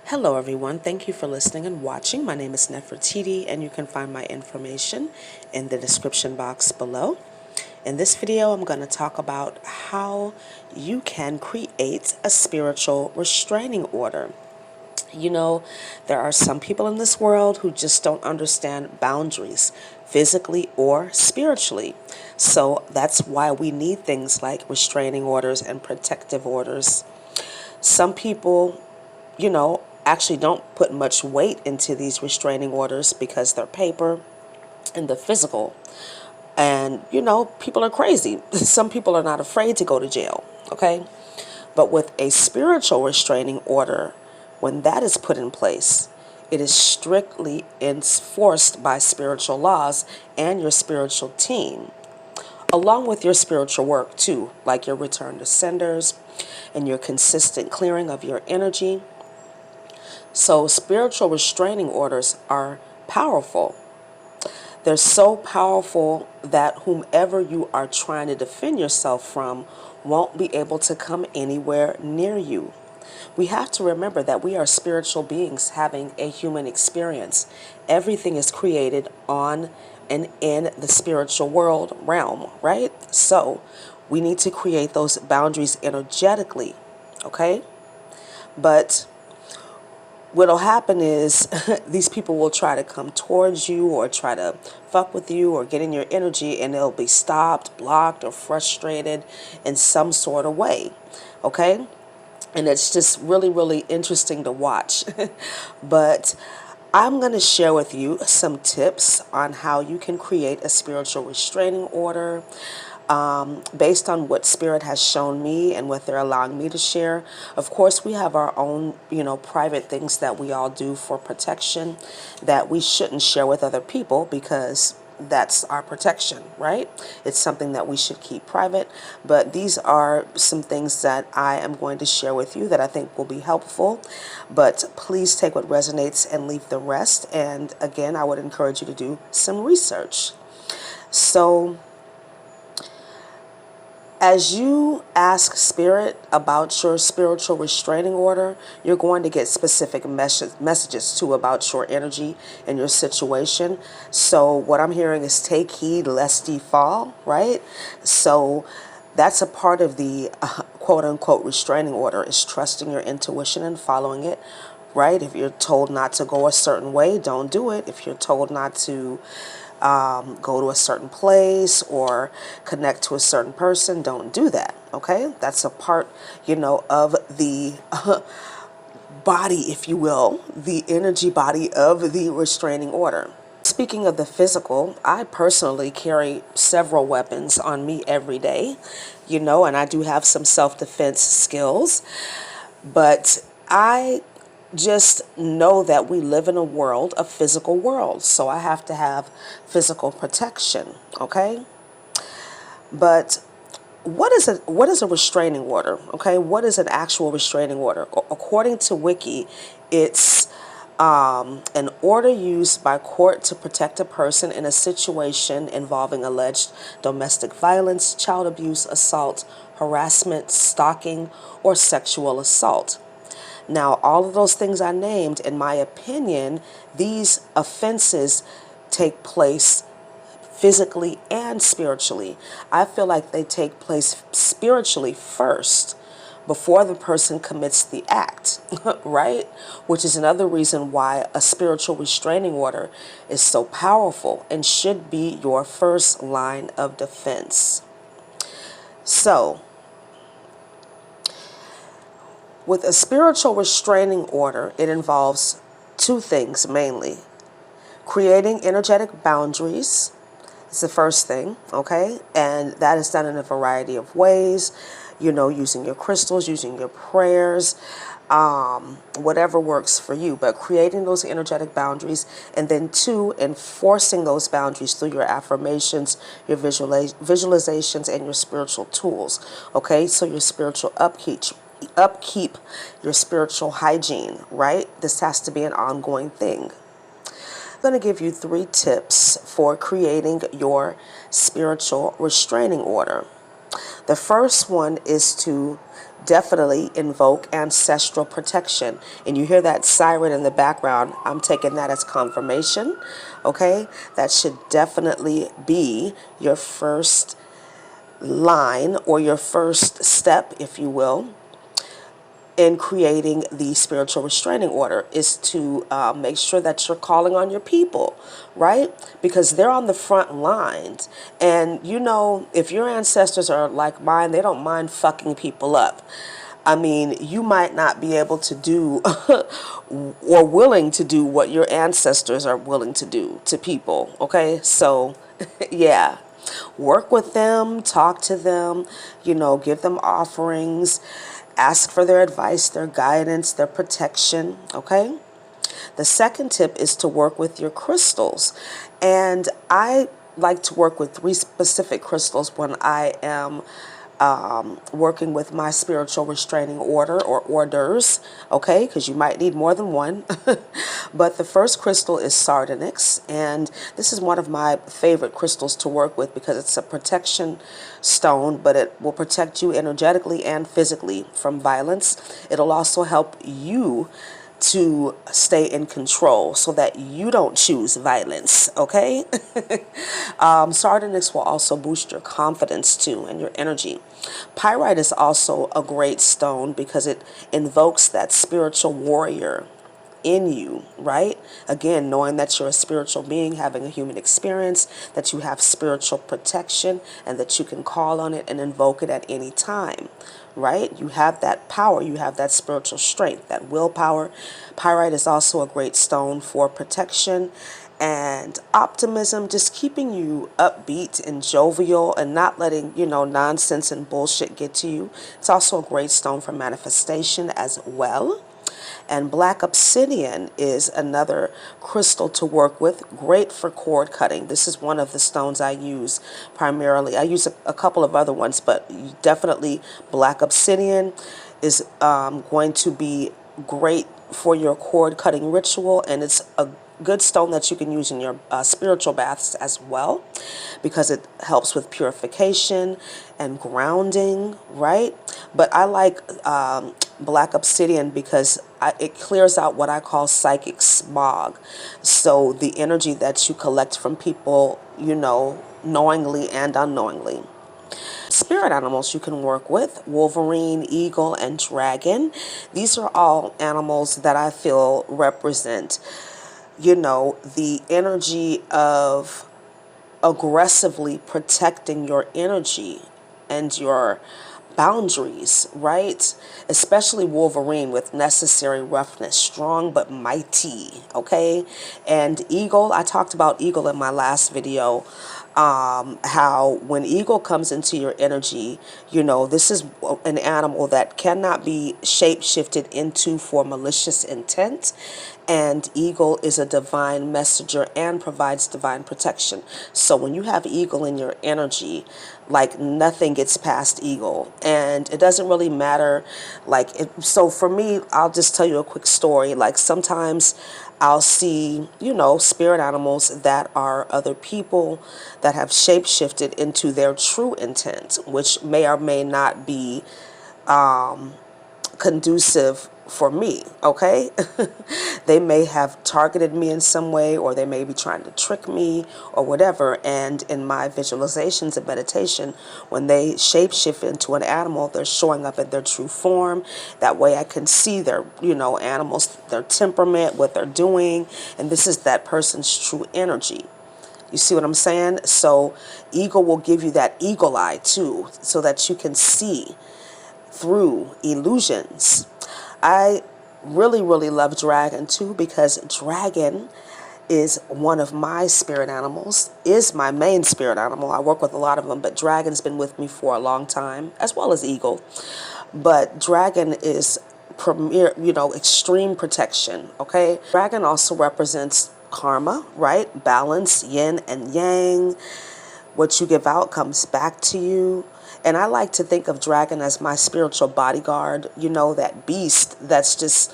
Hello everyone, thank you for listening and watching. My name is NefandEli and you can find my information in the description box below. In this video, I'm going to talk about how you can create a spiritual restraining order. You know, there are some people in this world who just don't understand boundaries, physically or spiritually. So that's why we need things like restraining orders and protective orders. Some people, actually don't put much weight into these restraining orders because they're paper and they're physical. And, people are crazy. Some people are not afraid to go to jail, okay? But with a spiritual restraining order, when that is put in place, it is strictly enforced by spiritual laws and your spiritual team, along with your spiritual work too, like your return to senders and your consistent clearing of your energy. So spiritual restraining orders are powerful. They're so powerful that whomever you are trying to defend yourself from won't be able to come anywhere near you. We have to remember that we are spiritual beings having a human experience. Everything is created on and in the spiritual world realm, right? So we need to create those boundaries energetically, okay? But what'll happen is these people will try to come towards you or try to fuck with you or get in your energy, and they'll be stopped, blocked, or frustrated in some sort of way, okay? And it's just really, really interesting to watch. But I'm going to share with you some tips on how you can create a spiritual restraining order, based on what Spirit has shown me and what they're allowing me to share. Of course, we have our own, private things that we all do for protection that we shouldn't share with other people because that's our protection, right? It's something that we should keep private. But these are some things that I am going to share with you that I think will be helpful. But please take what resonates and leave the rest. And again, I would encourage you to do some research. So as you ask Spirit about your spiritual restraining order, you're going to get specific messages too about your energy and your situation. So what I'm hearing is take heed lest ye fall, right? So that's a part of the quote unquote restraining order, is trusting your intuition and following it, right? If you're told not to go a certain way, don't do it. If you're told not to go to a certain place or connect to a certain person, don't do that, okay? That's a part, of the body, if you will, the energy body of the restraining order. Speaking of the physical, I personally carry several weapons on me every day, and I do have some self-defense skills, but I just know that we live in a physical world, so I have to have physical protection, okay? But what is a restraining order, okay? What is an actual restraining order? According to Wiki, it's an order used by court to protect a person in a situation involving alleged domestic violence, child abuse, assault, harassment, stalking, or sexual assault. Now, all of those things I named, in my opinion, these offenses take place physically and spiritually. I feel like they take place spiritually first before the person commits the act, right? Which is another reason why a spiritual restraining order is so powerful and should be your first line of defense. So, with a spiritual restraining order, it involves two things mainly. Creating energetic boundaries is the first thing, okay? And that is done in a variety of ways, using your crystals, using your prayers, whatever works for you. But creating those energetic boundaries, and then two, enforcing those boundaries through your affirmations, your visualizations, and your spiritual tools, okay? So your spiritual upkeep, your spiritual hygiene, right? This has to be an ongoing thing. I'm going to give you 3 tips for creating your spiritual restraining order. The first one is to definitely invoke ancestral protection. And you hear that siren in the background. I'm taking that as confirmation. Okay? That should definitely be your first line, or your first step, if you will, in creating the spiritual restraining order, is to make sure that you're calling on your people, right? Because they're on the front lines. And you know, if your ancestors are like mine, they don't mind fucking people up. I mean, you might not be able to do or willing to do what your ancestors are willing to do to people, okay? So, yeah. Work with them, talk to them, you know, give them offerings, ask for their advice, their guidance, their protection, okay? The second tip is to work with your crystals. And I like to work with 3 specific crystals when I am working with my spiritual restraining order or orders, okay, because you might need more than one. But the first crystal is sardonyx, and this is one of my favorite crystals to work with because it's a protection stone, but it will protect you energetically and physically from violence. It'll also help you to stay in control so that you don't choose violence, okay? Sardonyx will also boost your confidence too and your energy. Pyrite is also a great stone because it invokes that spiritual warrior in you, right? Again, knowing that you're a spiritual being having a human experience, that you have spiritual protection, and that you can call on it and invoke it at any time, right? You have that power, you have that spiritual strength, that willpower. Pyrite is also a great stone for protection and optimism, just keeping you upbeat and jovial and not letting, you know, nonsense and bullshit get to you. It's also a great stone for manifestation as well. And black obsidian is another crystal to work with, great for cord cutting. This is one of the stones I use primarily. I use a couple of other ones, but definitely black obsidian is going to be great for your cord cutting ritual, and it's a good stone that you can use in your spiritual baths as well, because it helps with purification and grounding, right? But I like black obsidian because it clears out what I call psychic smog. So the energy that you collect from people, you know, knowingly and unknowingly. Spirit animals you can work with: wolverine, eagle, and dragon. These are all animals that I feel represent, you know, the energy of aggressively protecting your energy and your boundaries, right? Especially wolverine with necessary roughness, strong but mighty, okay? And eagle, I talked about eagle in my last video, how when eagle comes into your energy, you know, this is an animal that cannot be shape-shifted into for malicious intent. And eagle is a divine messenger and provides divine protection. So when you have eagle in your energy, like nothing gets past eagle. And it doesn't really matter. So for me, I'll just tell you a quick story. Like sometimes I'll see, you know, spirit animals that are other people that have shape-shifted into their true intent, which may or may not be conducive for me, okay? They may have targeted me in some way, or they may be trying to trick me or whatever. And in my visualizations and meditation, when they shapeshift into an animal, they're showing up in their true form. That way I can see their, you know, animals, their temperament, what they're doing. And this is that person's true energy. You see what I'm saying? So eagle will give you that eagle eye too, so that you can see through illusions. I really, really love dragon too, because dragon is one of my spirit animals, is my main spirit animal. I work with a lot of them, but dragon's been with me for a long time, as well as eagle. But dragon is premier, you know, extreme protection, okay? Dragon also represents karma, right? Balance, yin and yang. What you give out comes back to you. And I like to think of dragon as my spiritual bodyguard, you know, that beast that's just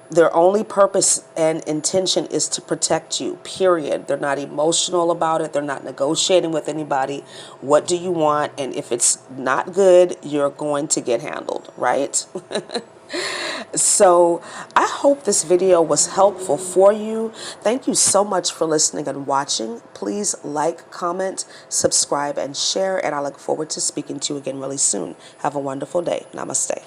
Their only purpose and intention is to protect you, period. They're not emotional about it. They're not negotiating with anybody. What do you want? And if it's not good, you're going to get handled, right? So I hope this video was helpful for you. Thank you so much for listening and watching. Please like, comment, subscribe, and share. And I look forward to speaking to you again really soon. Have a wonderful day. Namaste.